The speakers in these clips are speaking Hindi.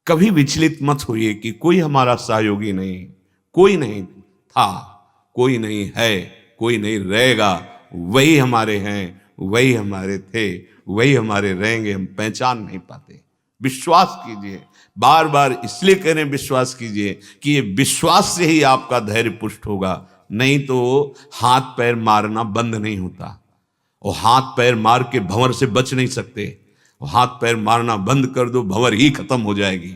कभी विचलित मत होइए कि कोई हमारा सहयोगी नहीं, कोई नहीं था, कोई नहीं है, कोई नहीं रहेगा। वही हमारे हैं, वही हमारे थे, वही हमारे रहेंगे। हम पहचान नहीं पाते। विश्वास कीजिए, बार बार इसलिए कह रहे हैं विश्वास कीजिए कि ये विश्वास से ही आपका धैर्य पुष्ट होगा। नहीं तो हाथ पैर मारना बंद नहीं होता, और हाथ पैर मार के भंवर से बच नहीं सकते। और हाथ पैर मारना बंद कर दो, भंवर ही खत्म हो जाएगी।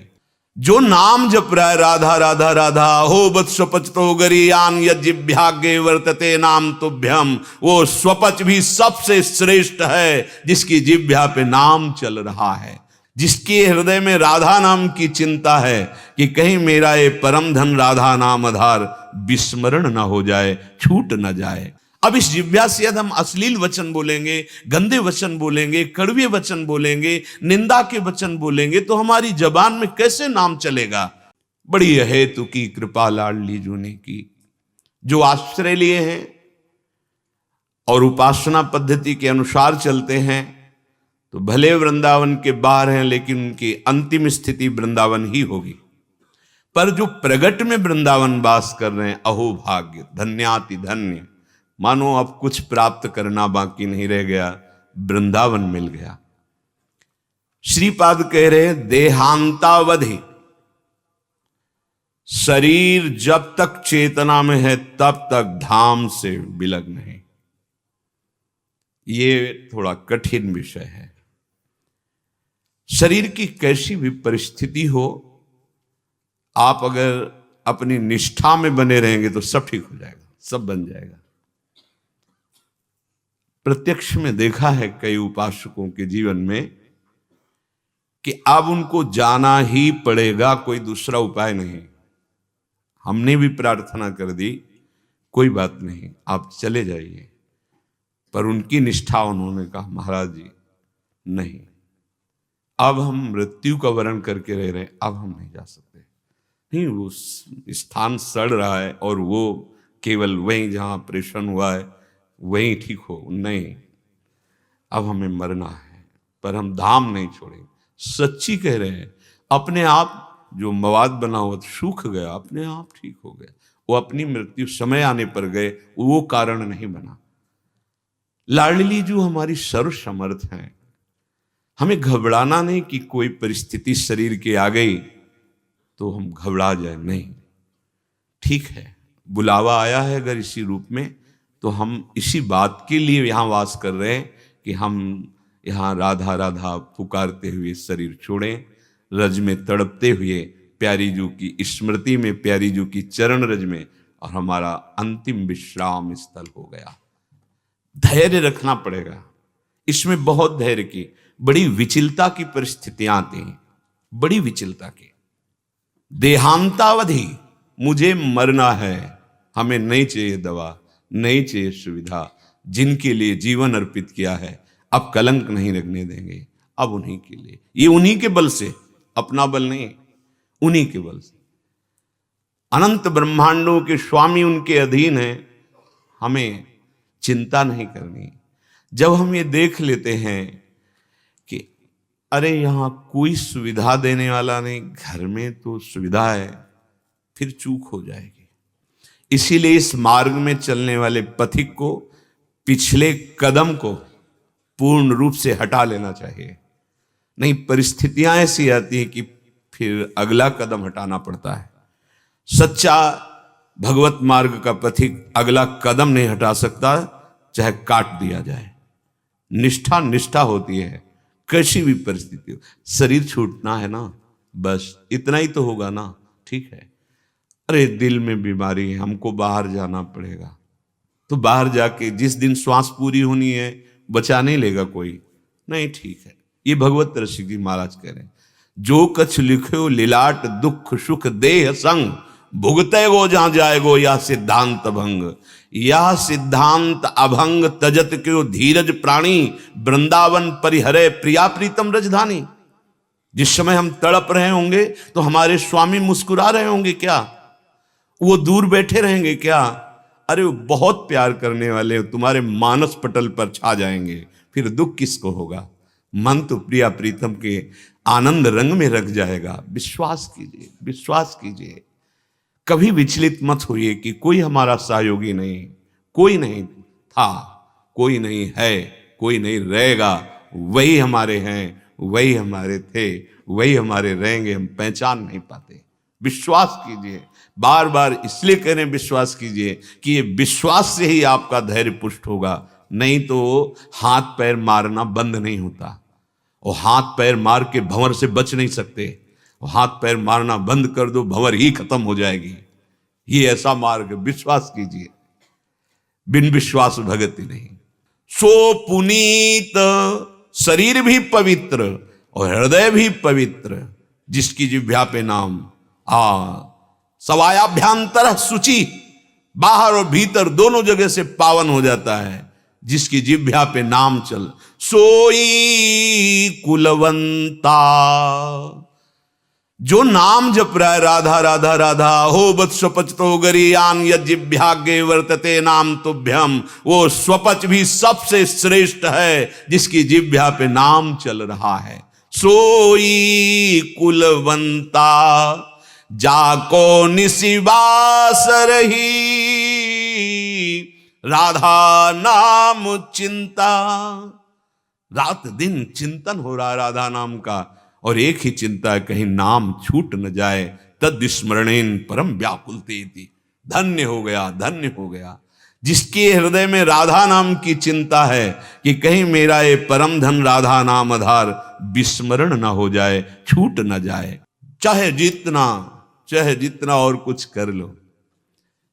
जो नाम जप रहा है राधा राधा राधा, हो बत स्वपच तो गरियान यज्ञाग्ञे वर्तते नाम तुभ्यम, वो स्वपच भी सबसे श्रेष्ठ है जिसकी जिह्वा पे नाम चल रहा है, जिसके हृदय में राधा नाम की चिंता है कि कहीं मेरा ये परम धन राधा नाम आधार विस्मरण ना हो जाए, छूट ना जाए। अब इस जिह्वा से यदि हम अश्लील वचन बोलेंगे, गंदे वचन बोलेंगे, कड़वे वचन बोलेंगे, निंदा के वचन बोलेंगे, तो हमारी जबान में कैसे नाम चलेगा। बड़ी अहेतु की कृपा लाडली जू ने की, जो आश्रय लिए हैं और उपासना पद्धति के अनुसार चलते हैं, तो भले वृंदावन के बाहर हैं, लेकिन उनकी अंतिम स्थिति वृंदावन ही होगी। पर जो प्रगट में वृंदावन वास कर रहे हैं, अहो भाग्य, धन्याति धन्य, मानो अब कुछ प्राप्त करना बाकी नहीं रह गया, वृंदावन मिल गया। श्रीपाद कह रहे देहांतावधि, शरीर जब तक चेतना में है तब तक धाम से विलग्न है। ये थोड़ा कठिन विषय है। शरीर की कैसी भी परिस्थिति हो, आप अगर अपनी निष्ठा में बने रहेंगे तो सब ठीक हो जाएगा, सब बन जाएगा। प्रत्यक्ष में देखा है कई उपासकों के जीवन में कि अब उनको जाना ही पड़ेगा, कोई दूसरा उपाय नहीं। हमने भी प्रार्थना कर दी, कोई बात नहीं, आप चले जाइए, पर उनकी निष्ठा उन्होंने कहा महाराज जी नहीं, अब हम मृत्यु का वर्ण करके रह रहे हैं, अब हम नहीं जा सकते। नहीं, वो स्थान सड़ रहा है और वो केवल वहीं जहां ऑपरेशन हुआ है वहीं ठीक हो, नहीं, अब हमें मरना है, पर हम धाम नहीं छोड़ेंगे। सच्ची कह रहे हैं। अपने आप जो मवाद बना हुआ सूख गया, अपने आप ठीक हो गया। वो अपनी मृत्यु समय आने पर गए, वो कारण नहीं बना। लाडली जो हमारी सर्व समर्थ हैं, हमें घबराना नहीं कि कोई परिस्थिति शरीर के आ गई तो हम घबरा जाए, नहीं, ठीक है, बुलावा आया है अगर इसी रूप में, तो हम इसी बात के लिए यहां वास कर रहे हैं कि हम यहां राधा राधा पुकारते हुए शरीर छोड़ें, रज में तड़पते हुए प्यारी जू की स्मृति में, प्यारी जू की चरण रज में, और हमारा अंतिम विश्राम स्थल हो गया। धैर्य रखना पड़ेगा, इसमें बहुत धैर्य की, बड़ी विचलता की परिस्थितियां आती हैं, बड़ी विचलता की। देहांतावधि, मुझे मरना है, हमें नहीं चाहिए दवा, नहीं चाहिए सुविधा, जिनके लिए जीवन अर्पित किया है अब कलंक नहीं लगने देंगे, अब उन्हीं के लिए, ये उन्हीं के बल से, अपना बल नहीं, उन्हीं के बल से। अनंत ब्रह्मांडों के स्वामी उनके अधीन हैं, हमें चिंता नहीं करनी। जब हम ये देख लेते हैं कि अरे यहां कोई सुविधा देने वाला नहीं, घर में तो सुविधा है, फिर चूक हो जाएगी। इसीलिए इस मार्ग में चलने वाले पथिक को पिछले कदम को पूर्ण रूप से हटा लेना चाहिए। नहीं, परिस्थितियां ऐसी आती है कि फिर अगला कदम हटाना पड़ता है। सच्चा भगवत मार्ग का पथिक अगला कदम नहीं हटा सकता, चाहे काट दिया जाए। निष्ठा निष्ठा होती है, कैसी भी परिस्थिति हो। शरीर छूटना है ना, बस इतना ही तो होगा ना, ठीक है। अरे दिल में बीमारी है, हमको बाहर जाना पड़ेगा, तो बाहर जाके जिस दिन श्वास पूरी होनी है बचा नहीं लेगा कोई, नहीं, ठीक है। ये भगवत रसिक जी महाराज कह रहे हैं, जो कछ लिखो लिलाट दुख सुख देह संग, भुगते गो जहां जाएगो या सिद्धांत भंग, या सिद्धांत अभंग तजत क्यों धीरज प्राणी, वृंदावन परिहरे प्रिया प्रीतम रजधानी। जिस समय हम तड़प रहे होंगे तो हमारे स्वामी मुस्कुरा रहे होंगे क्या, वो दूर बैठे रहेंगे क्या? अरे वो बहुत प्यार करने वाले तुम्हारे मानस पटल पर छा जाएंगे, फिर दुख किसको होगा। मन तो प्रिया प्रीतम के आनंद रंग में रख जाएगा। विश्वास कीजिए, विश्वास कीजिए, कभी विचलित मत होइए कि कोई हमारा सहयोगी नहीं, कोई नहीं था, कोई नहीं है, कोई नहीं रहेगा। वही हमारे हैं, वही हमारे थे, वही हमारे रहेंगे। हम पहचान नहीं पाते। विश्वास कीजिए, बार बार इसलिए कह रहे हैं विश्वास कीजिए कि ये विश्वास से ही आपका धैर्य पुष्ट होगा। नहीं तो हाथ पैर मारना बंद नहीं होता, और हाथ पैर मार के भंवर से बच नहीं सकते। हाथ पैर मारना बंद कर दो, भंवर ही खत्म हो जाएगी। ये ऐसा मार्ग, विश्वास कीजिए, बिन विश्वास भगति नहीं। सो पुनीत, शरीर भी पवित्र और हृदय भी पवित्र, जिसकी जिह्वा पे नाम सवायाभ्यांतर शुचि, बाहर और भीतर दोनों जगह से पावन हो जाता है। जिसकी जिह्वा पे नाम चल, सोई कुलवंता। जो नाम जप रहा है राधा राधा राधा, हो बत स्वपच तो गरियान यज्ञाग्ञे वर्तते नाम तुभ्यम, वो स्वपच भी सबसे श्रेष्ठ है जिसकी जिह्वा पे नाम चल रहा है। सोई कुलवंता, जाको निशिवास रही, राधा नाम चिंता। रात दिन चिंतन हो रहा है राधा नाम का, और एक ही चिंता है कहीं नाम छूट न जाए। तद स्मरणेन परम व्याकुलते थी। धन्य हो गया, धन्य हो गया जिसके हृदय में राधा नाम की चिंता है कि कहीं मेरा ये परम धन राधा नाम आधार विस्मरण ना हो जाए, छूट ना जाए। चाहे जितना और कुछ कर लो,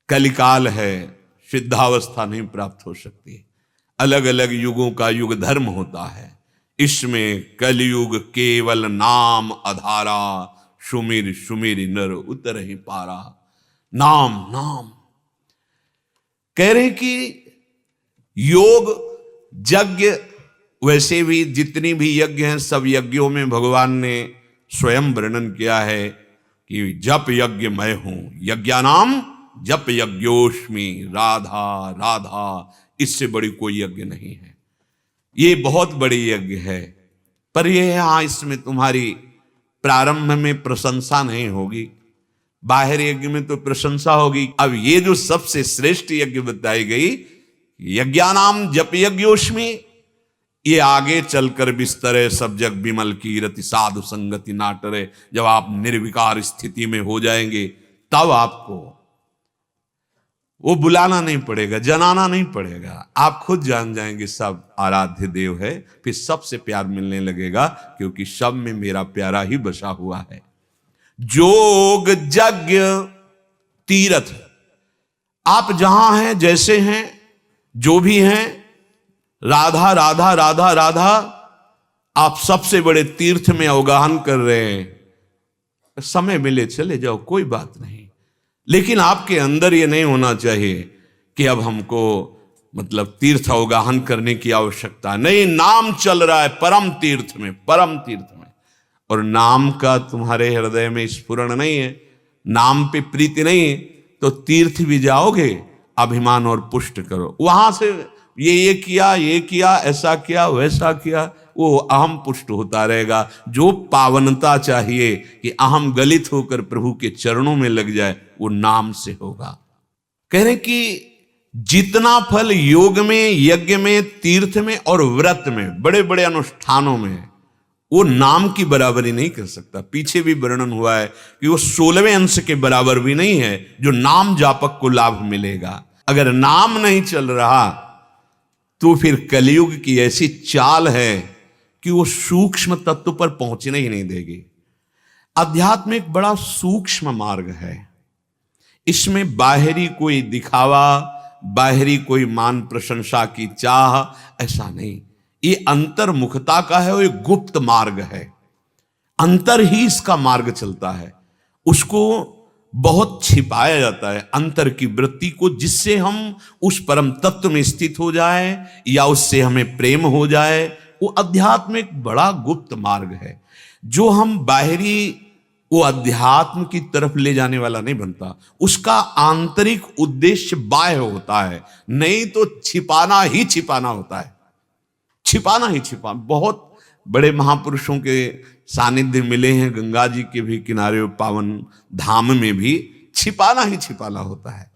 कलिकाल है, सिद्धावस्था नहीं प्राप्त हो सकती। अलग अलग युगों का युग धर्म होता है। इसमें कलयुग केवल नाम आधारा, सुमिर सुमिर नर उतर ही पारा। नाम नाम कह रहे कि योग यज्ञ, वैसे भी जितनी भी यज्ञ हैं सब यज्ञों में भगवान ने स्वयं वर्णन किया है कि जप यज्ञ मैं हूं, यज्ञानाम जप यज्ञोष्मि, राधा राधा। इससे बड़ी कोई यज्ञ नहीं है। ये बहुत बड़ी यज्ञ है, पर यह हाँ, इसमें तुम्हारी प्रारंभ में प्रशंसा नहीं होगी, बाहर यज्ञ में तो प्रशंसा होगी। अब ये जो सबसे श्रेष्ठ यज्ञ बताई गई, यज्ञानाम जप यज्ञोष्मि, ये आगे चलकर बिस्तरे सब जग विमल की रति, साधु संगति नाटरे। जब आप निर्विकार स्थिति में हो जाएंगे तब आपको वो बुलाना नहीं पड़ेगा, जनाना नहीं पड़ेगा। आप खुद जान जाएंगे सब आराध्य देव है। फिर सबसे प्यार मिलने लगेगा, क्योंकि सब में मेरा प्यारा ही बसा हुआ है। जोग यज्ञ तीर्थ, आप जहां हैं, जैसे हैं, जो भी हैं, राधा राधा राधा राधा, आप सबसे बड़े तीर्थ में अवगाहन कर रहे हैं। समय मिले चले जाओ, कोई बात नहीं, लेकिन आपके अंदर ये नहीं होना चाहिए कि अब हमको मतलब तीर्थ अवगाहन करने की आवश्यकता नहीं। नाम चल रहा है परम तीर्थ में, परम तीर्थ में, और नाम का तुम्हारे हृदय में स्फुरण नहीं है, नाम पे प्रीति नहीं है, तो तीर्थ भी जाओगे, अभिमान और पुष्ट करो। वहां से ये किया, ऐसा किया, वैसा किया, वो अहम पुष्ट होता रहेगा। जो पावनता चाहिए कि अहम गलित होकर प्रभु के चरणों में लग जाए, वो नाम से होगा। कह रहे कि जितना फल योग में, यज्ञ में, तीर्थ में और व्रत में, बड़े बड़े अनुष्ठानों में, वो नाम की बराबरी नहीं कर सकता। पीछे भी वर्णन हुआ है कि वो 16वें अंश के बराबर भी नहीं है जो नाम जापक को लाभ मिलेगा। अगर नाम नहीं चल रहा तो फिर कलयुग की ऐसी चाल है कि वो सूक्ष्म तत्व पर पहुंचने ही नहीं देगी। अध्यात्म एक बड़ा सूक्ष्म मार्ग है। इसमें बाहरी कोई दिखावा, बाहरी कोई मान प्रशंसा की चाह, ऐसा नहीं। ये अंतर्मुखता का है, वो एक गुप्त मार्ग है। अंतर ही इसका मार्ग चलता है। उसको बहुत छिपाया जाता है, अंतर की वृत्ति को, जिससे हम उस परम तत्व में स्थित हो जाए या उससे हमें प्रेम हो जाए। वो अध्यात्म एक बड़ा गुप्त मार्ग है जो हम बाहरी वो अध्यात्म की तरफ ले जाने वाला नहीं बनता। उसका आंतरिक उद्देश्य बाह्य होता है, नहीं तो छिपाना ही छिपाना होता है, छिपाना ही छिपाना। बहुत बड़े महापुरुषों के सानिध्य मिले हैं, गंगा जी के भी किनारे पावन धाम में भी छिपाना ही छिपाना होता है।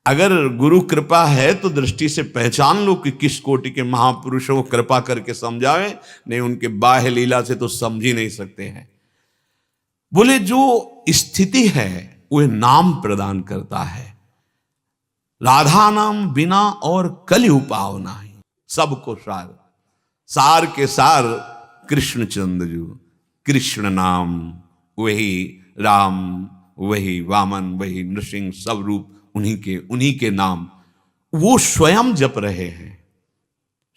अगर गुरु कृपा है तो दृष्टि से पहचान लो कि किस कोटि के महापुरुषों को कृपा करके समझावे, नहीं उनके बाह्य लीला से तो समझ ही नहीं सकते हैं। बोले जो स्थिति है वह नाम प्रदान करता है, राधा नाम बिना और कलि उपाव नाही, सबको सार, सार के सार कृष्ण चंद्रजू, कृष्ण नाम वही राम, वही वामन, वही नृसिंह, सब रूप उन्हीं के नाम वो स्वयं जप रहे हैं।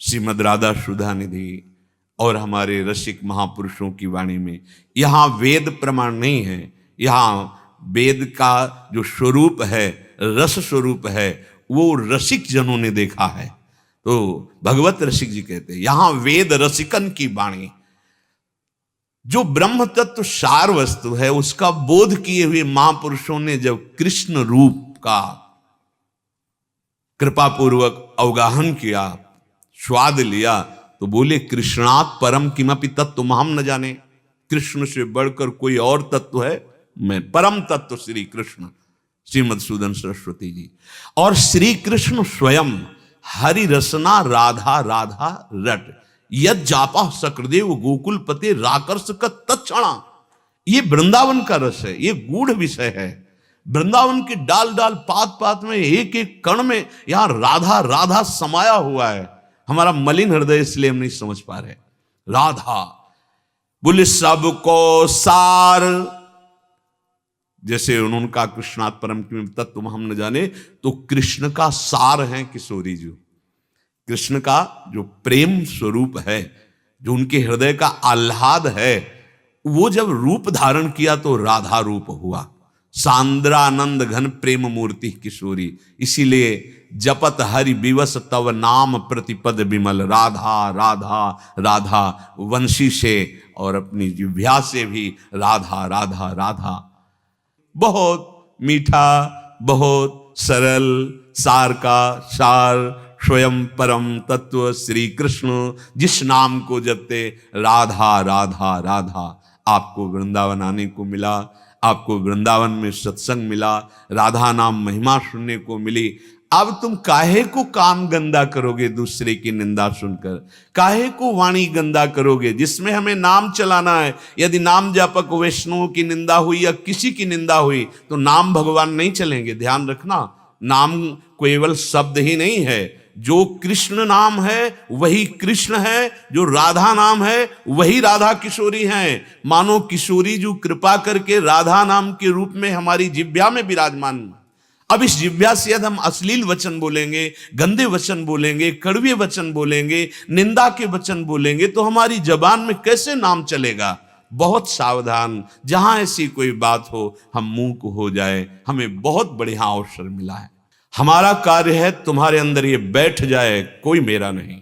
श्रीमद् राधा सुधा निधि और हमारे रसिक महापुरुषों की वाणी में यहाँ वेद प्रमाण नहीं है, यहाँ वेद का जो स्वरूप है, रस स्वरूप है, वो रसिक जनों ने देखा है। तो भगवत रसिक जी कहते हैं यहाँ वेद रसिकन की वाणी, जो ब्रह्म तत्व सार वस्तु है उसका बोध किए हुए महापुरुषों ने जब कृष्ण रूप का कृपा पूर्वक अवगाहन किया, स्वाद लिया, तो बोले कृष्णात् परम किमपि तत्व हम न जाने, कृष्ण से बढ़कर कोई और तत्व है मैं, परम तत्व श्री कृष्ण, श्रीमधुसूदन सरस्वती जी। और श्री कृष्ण स्वयं हरि रसना राधा राधा रट, यद जापा सकृदेव गोकुल पते राकर्ष का तत्क्षणा। ये वृंदावन का रस है, ये गूढ़ विषय है। वृंदावन के डाल डाल पात पात में एक एक कण में यहां राधा राधा समाया हुआ है। हमारा मलिन हृदय इसलिए हम नहीं समझ पा रहे। राधा बोले सबको सार, जैसे उन्होंने कहा कृष्णात् परम तत्व हम न जाने, तो कृष्ण का सार है किशोरी जी। कृष्ण का जो प्रेम स्वरूप है, जो उनके हृदय का आह्लाद है, वो जब रूप धारण किया तो राधा रूप हुआ। सांद्रानंद घन प्रेम मूर्ति किशोरी, इसीलिए जपत हरि विवश तव नाम प्रतिपद विमल, राधा राधा राधा वंशी से और अपनी जिह्वा से भी राधा राधा राधा। बहुत मीठा, बहुत सरल, सार का सार स्वयं परम तत्व श्री कृष्ण, जिस नाम को जपते राधा राधा राधा। आपको वृंदावन आने को मिला, आपको वृंदावन में सत्संग मिला, राधा नाम महिमा सुनने को मिली। अब तुम काहे को कान गंदा करोगे दूसरे की निंदा सुनकर, काहे को वाणी गंदा करोगे जिसमें हमें नाम चलाना है। यदि नाम जापक वैष्णवों की निंदा हुई या किसी की निंदा हुई तो नाम भगवान नहीं चलेंगे। ध्यान रखना, नाम केवल शब्द ही नहीं है, जो कृष्ण नाम है वही कृष्ण है, जो राधा नाम है वही राधा किशोरी हैं। मानो किशोरी जो कृपा करके राधा नाम के रूप में हमारी जिह्वा में विराजमान। अब इस जिह्वा से यदि हम अश्लील वचन बोलेंगे, गंदे वचन बोलेंगे, कड़वे वचन बोलेंगे, निंदा के वचन बोलेंगे, तो हमारी जबान में कैसे नाम चलेगा। बहुत सावधान, जहां ऐसी कोई बात हो हम मूक हो जाए। हमें बहुत बढ़िया अवसर मिला है। हमारा कार्य है तुम्हारे अंदर ये बैठ जाए कोई मेरा नहीं,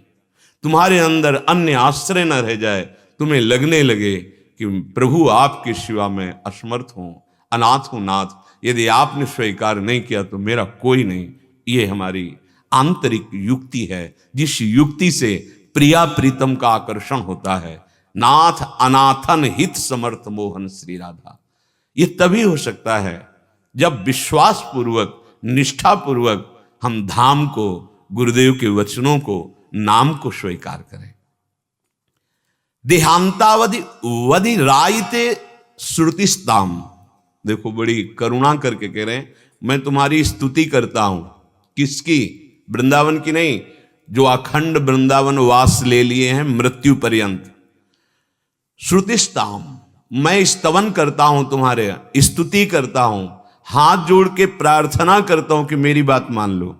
तुम्हारे अंदर अन्य आश्रय न रह जाए, तुम्हें लगने लगे कि प्रभु आपके सिवा मैं असमर्थ हूं, अनाथ हूं नाथ, यदि आपने स्वीकार नहीं किया तो मेरा कोई नहीं। ये हमारी आंतरिक युक्ति है, जिस युक्ति से प्रिया प्रीतम का आकर्षण होता है। नाथ अनाथन हित समर्थ मोहन श्री राधा। ये तभी हो सकता है जब विश्वास पूर्वक, निष्ठा पूर्वक हम धाम को, गुरुदेव के वचनों को, नाम को स्वीकार करें। देहांतावधि वधि रायते श्रुतिस्ताम। देखो बड़ी करुणा करके कह रहे हैं, मैं तुम्हारी स्तुति करता हूं। किसकी? वृंदावन की नहीं, जो अखंड वृंदावन वास ले लिए हैं मृत्यु पर्यंत। श्रुतिस्ताम, मैं स्तवन करता हूं, तुम्हारे स्तुति करता हूं, हाथ जोड़ के प्रार्थना करता हूं कि मेरी बात मान लो।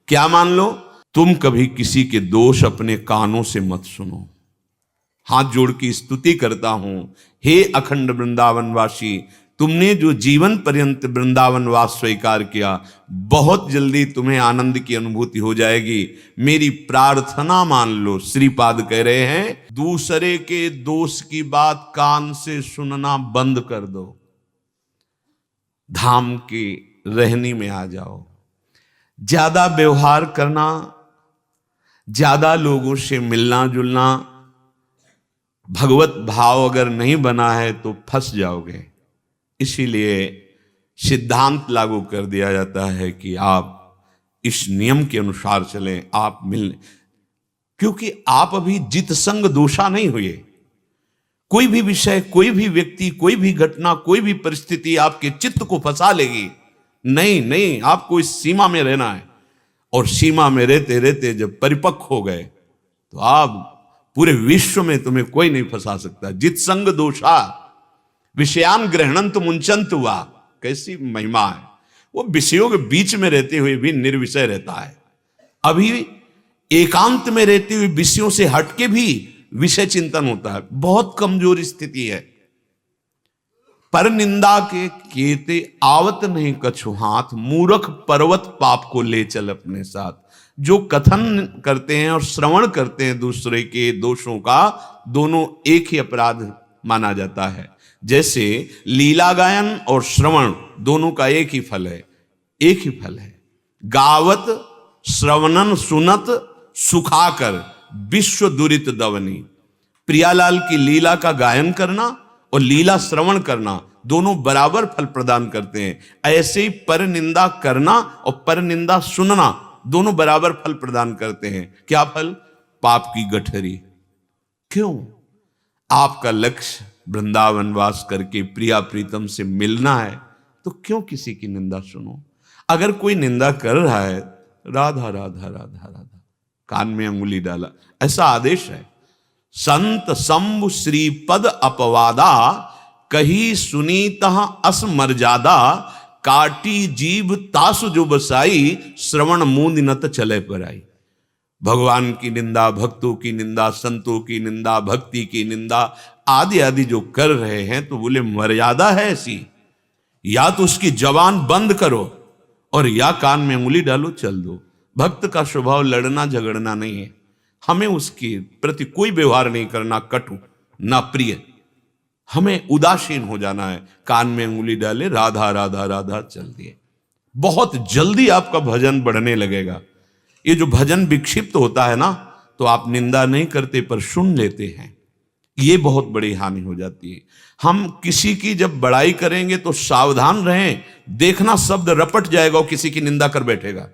क्या मान लो? तुम कभी किसी के दोष अपने कानों से मत सुनो। हाथ जोड़ की स्तुति करता हूं, हे अखंड वृंदावनवासी, तुमने जो जीवन पर्यंत वृंदावन वास स्वीकार किया, बहुत जल्दी तुम्हें आनंद की अनुभूति हो जाएगी। मेरी प्रार्थना मान लो। श्रीपाद कह रहे हैं, दूसरे के दोष की बात कान से सुनना बंद कर दो, धाम की रहनी में आ जाओ। ज्यादा व्यवहार करना, ज्यादा लोगों से मिलना जुलना, भगवत भाव अगर नहीं बना है तो फंस जाओगे। इसीलिए सिद्धांत लागू कर दिया जाता है कि आप इस नियम के अनुसार चलें, आप मिल, क्योंकि आप अभी जित संग दोषा नहीं हुए। कोई भी विषय, कोई भी व्यक्ति, कोई भी घटना, कोई भी परिस्थिति आपके चित्त को फंसा लेगी। नहीं नहीं, आपको इस सीमा में रहना है। और सीमा में रहते रहते जब परिपक्व हो गए तो आप पूरे विश्व में तुम्हें कोई नहीं फंसा सकता। जित संग दोषा विषयान ग्रहणंत मुंचंत हुआ, कैसी महिमा है। वो विषयों के बीच में रहते हुए भी निर्विषय रहता है। अभी एकांत में रहते हुए विषयों से हटके भी विषय चिंतन होता है। बहुत कमजोर स्थिति है। पर निंदा के केते आवत नहीं कछु हाथ, मूर्ख पर्वत पाप को ले चल अपने साथ। जो कथन करते हैं और श्रवण करते हैं दूसरे के दोषों का, दोनों एक ही अपराध माना जाता है। जैसे लीला गायन और श्रवण दोनों का एक ही फल है, एक ही फल है। गावत श्रवणन सुनत सुखाकर विश्व दुरित दवनी। प्रियालाल की लीला का गायन करना और लीला श्रवण करना दोनों बराबर फल प्रदान करते हैं। ऐसे ही पर निंदा करना और पर निंदा सुनना दोनों बराबर फल प्रदान करते हैं। क्या फल? पाप की गठरी। क्यों? आपका लक्ष्य वृंदावन वास करके प्रिया प्रीतम से मिलना है, तो क्यों किसी की निंदा सुनो? अगर कोई निंदा कर रहा है, राधा राधा राधा राधा, कान में अंगुली डाला, ऐसा आदेश है। संत शंभु श्री पद अपवादा, कही सुनीत अस मर्यादा। काटी जीव तासु जो बसाई, श्रवण मूंद नत चले पर आई। भगवान की निंदा, भक्तों की निंदा, संतों की निंदा, भक्ति की निंदा आदि आदि जो कर रहे हैं, तो बोले मर्यादा है ऐसी, या तो उसकी जबान बंद करो और या कान में उंगली डालो, चल दो। भक्त का स्वभाव लड़ना झगड़ना नहीं है। हमें उसके प्रति कोई व्यवहार नहीं करना कटु ना प्रिय, हमें उदासीन हो जाना है। कान में उंगली डाले, राधा राधा राधा, चल दिए। बहुत जल्दी आपका भजन बढ़ने लगेगा। ये जो भजन विक्षिप्त होता है ना, तो आप निंदा नहीं करते पर सुन लेते हैं, ये बहुत बड़ी हानि हो जाती है। हम किसी की जब बड़ाई करेंगे तो सावधान रहें, देखना शब्द रपट जाएगा और किसी की निंदा कर बैठेगा।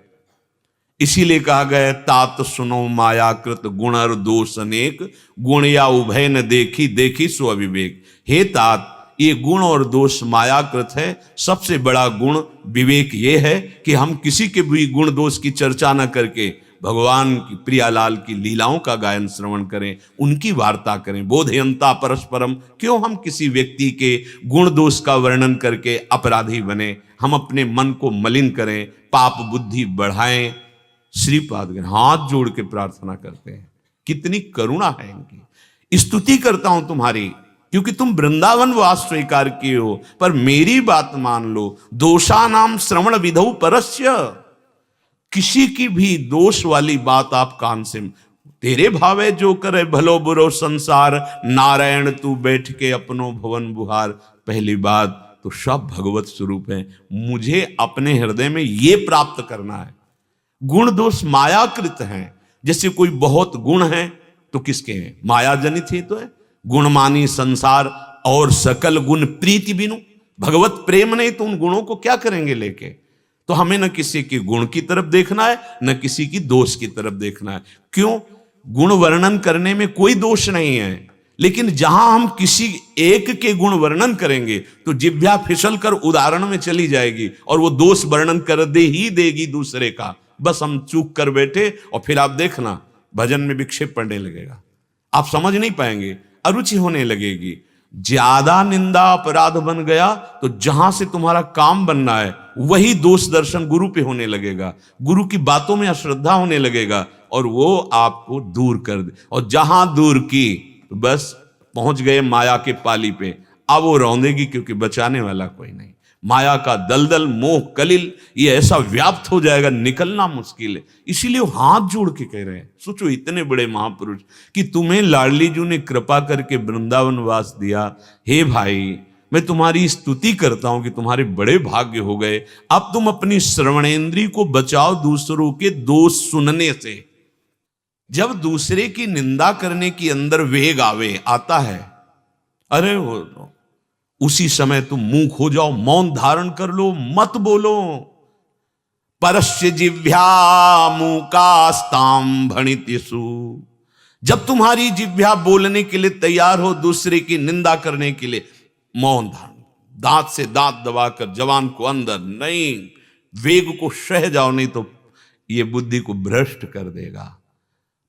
इसीलिए कहा गया, तात सुनो मायाकृत गुण और दोष अनेक, गुण या उभय न देखी, देखी सो अविवेक। हे तात, ये गुण और दोष मायाकृत है। सबसे बड़ा गुण विवेक ये है कि हम किसी के भी गुण दोष की चर्चा न करके भगवान की प्रियालाल की लीलाओं का गायन श्रवण करें, उनकी वार्ता करें। बोधयंता परस्परम, क्यों हम किसी व्यक्ति के गुण दोष का वर्णन करके अपराधी बने? हम अपने मन को मलिन करें, पाप बुद्धि बढ़ाएं। श्रीपाद हाथ जोड़ के प्रार्थना करते हैं, कितनी करुणा है इनकी। स्तुति करता हूं तुम्हारी, क्योंकि तुम वृंदावन वास स्वीकार किए हो। पर मेरी बात मान लो, दोषा नाम श्रवण विधौ परस्य। किसी की भी दोष वाली बात आप कान से, तेरे भावे जो करे भलो बुरो संसार, नारायण तू बैठ के अपनो भवन बुहार। पहली बात तो सब भगवत स्वरूप है, मुझे अपने हृदय में ये प्राप्त करना है। गुण दोष मायाकृत हैं। जैसे कोई बहुत गुण है तो किसके हैं? माया जनित ही तो है। गुणमानी संसार और सकल गुण प्रीति बिनु। भगवत प्रेम नहीं तो उन गुणों को क्या करेंगे लेके? तो हमें न किसी के गुण की तरफ देखना है, न किसी की दोष की तरफ देखना है। क्यों? गुण वर्णन करने में कोई दोष नहीं है, लेकिन जहां हम किसी एक के गुण वर्णन करेंगे तो जिह्वा फिसल कर उदाहरण में चली जाएगी और वो दोष वर्णन कर दे ही देगी दूसरे का। बस हम चूक कर बैठे और फिर आप देखना भजन में विक्षेप पड़ने लगेगा, आप समझ नहीं पाएंगे, अरुचि होने लगेगी। ज्यादा निंदा अपराध बन गया तो जहां से तुम्हारा काम बनना है वही दोष दर्शन गुरु पे होने लगेगा, गुरु की बातों में अश्रद्धा होने लगेगा और वो आपको दूर कर दे। और जहां दूर की तो बस पहुंच गए माया के पाली पे। अब वो रौंदेगी क्योंकि बचाने वाला कोई नहीं। माया का दलदल मोह कलिल ये ऐसा व्याप्त हो जाएगा, निकलना मुश्किल है। इसीलिए वो हाथ जोड़ के कह रहे हैं, सोचो इतने बड़े महापुरुष कि तुम्हें लाडली जी ने कृपा करके वृंदावन वास दिया। हे भाई, मैं तुम्हारी स्तुति करता हूं कि तुम्हारे बड़े भाग्य हो गए। अब तुम अपनी श्रवणेंद्री को बचाओ दूसरों के दोष सुनने से। जब दूसरे की निंदा करने की अंदर वेग आवे, आता है, अरे वो उसी समय तुम मुंह खो जाओ, मौन धारण कर लो, मत बोलो। परस्य जिह्वा मूकास्ताम भणितिषु, जब तुम्हारी जिह्वा बोलने के लिए तैयार हो, दूसरे की निंदा करने के लिए, मौन धारण, दांत से दांत दबाकर, जवान को अंदर नहीं, वेग को सह जाओ, नहीं तो ये बुद्धि को भ्रष्ट कर देगा।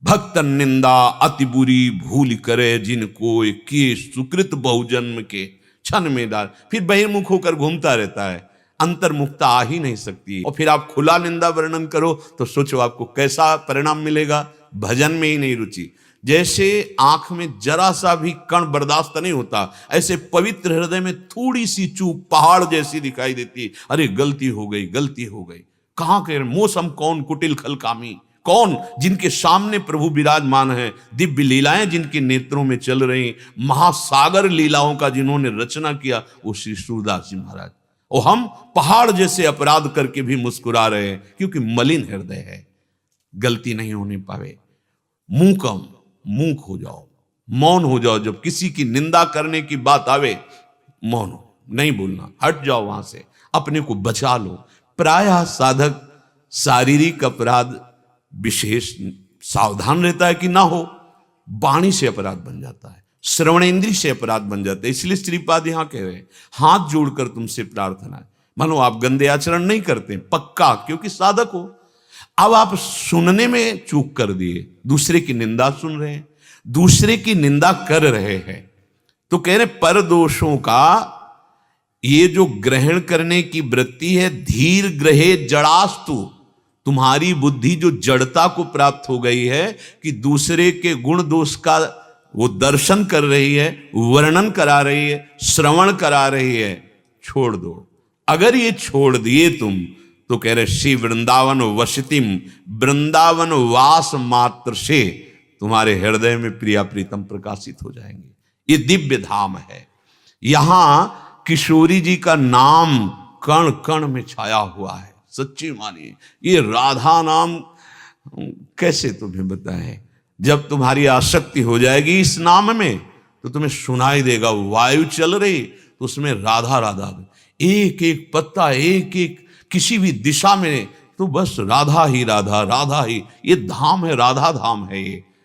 भक्त निंदा अति बुरी भूल करे, जिनको किए सुकृत बहुजन्म के क्षण में डाल। फिर बहिर्मुख होकर घूमता रहता है, अंतर्मुखता आ ही नहीं सकती। और फिर आप खुला निंदा वर्णन करो तो सोचो आपको कैसा परिणाम मिलेगा, भजन में ही नहीं रुचि। जैसे आंख में जरा सा भी कण बर्दाश्त नहीं होता, ऐसे पवित्र हृदय में थोड़ी सी चूक पहाड़ जैसी दिखाई देती। अरे गलती हो गई, गलती हो गई। कहां के मौसम कौन, कुटिल खलकामी कौन, जिनके सामने प्रभु विराजमान है, दिव्य लीलाएं जिनके नेत्रों में चल रही, महासागर लीलाओं का जिन्होंने रचना किया, वो श्री सूरदास जी महाराज। और हम पहाड़ जैसे अपराध करके भी मुस्कुरा रहे हैं, क्योंकि मलिन हृदय है, गलती नहीं होने पावे। मूक हो जाओ, मौन हो जाओ। जब किसी की निंदा करने की बात आवे, मौन हो, नहीं बोलना, हट जाओ वहां से, अपने को बचा लो। प्रायः साधक शारीरिक अपराध विशेष सावधान रहता है कि ना हो, वाणी से अपराध बन जाता है, श्रवणेंद्रिय से अपराध बन जाता है। इसलिए श्रीपाद यहां कह रहे हैं, हाथ जोड़कर तुमसे प्रार्थना है। मानो आप गंदे आचरण नहीं करते पक्का, क्योंकि साधक हो। अब आप सुनने में चूक कर दिए, दूसरे की निंदा सुन रहे हैं, दूसरे की निंदा कर रहे हैं, तो कह रहे पर दोषों का ये जो ग्रहण करने की वृत्ति है, धीर ग्रहे जड़ास्तु, तुम्हारी बुद्धि जो जड़ता को प्राप्त हो गई है कि दूसरे के गुण दोष का वो दर्शन कर रही है, वर्णन करा रही है, श्रवण करा रही है, छोड़ दो। अगर ये छोड़ दिए तुम, तो कह रहे श्री वृंदावन वसतिम, वृंदावन वास मात्र से तुम्हारे हृदय में प्रिया प्रीतम प्रकाशित हो जाएंगे। ये दिव्य धाम है। यहां किशोरी जी का नाम कण कण में छाया हुआ है। सच्ची मानिए, ये राधा नाम कैसे तुम्हें बताएं। जब तुम्हारी आसक्ति हो जाएगी इस नाम में, तो तुम्हें सुनाई देगा, वायु चल रही तो उसमें राधा राधा, एक एक पत्ता, एक एक किसी भी दिशा में, तो बस राधा ही राधा, राधा ही। ये धाम है, राधा धाम है ये।